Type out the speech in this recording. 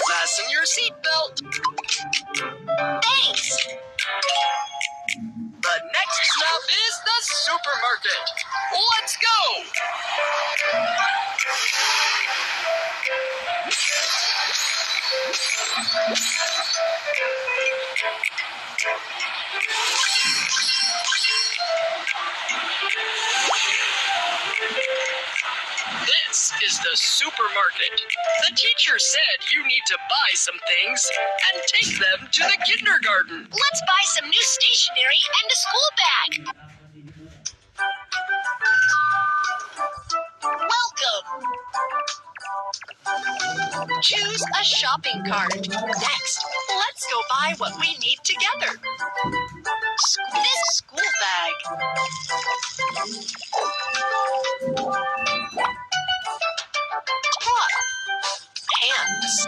Fasten your seatbelt. Thanks. The next stop is the supermarket. Let's go! This is the supermarket. The teacher said you need to buy some things and take them to the kindergarten. Let's buy some new stationery and a school bag. Welcome. Choose a shopping cart. Next, let's go buy what we need together. This school bag. Pants.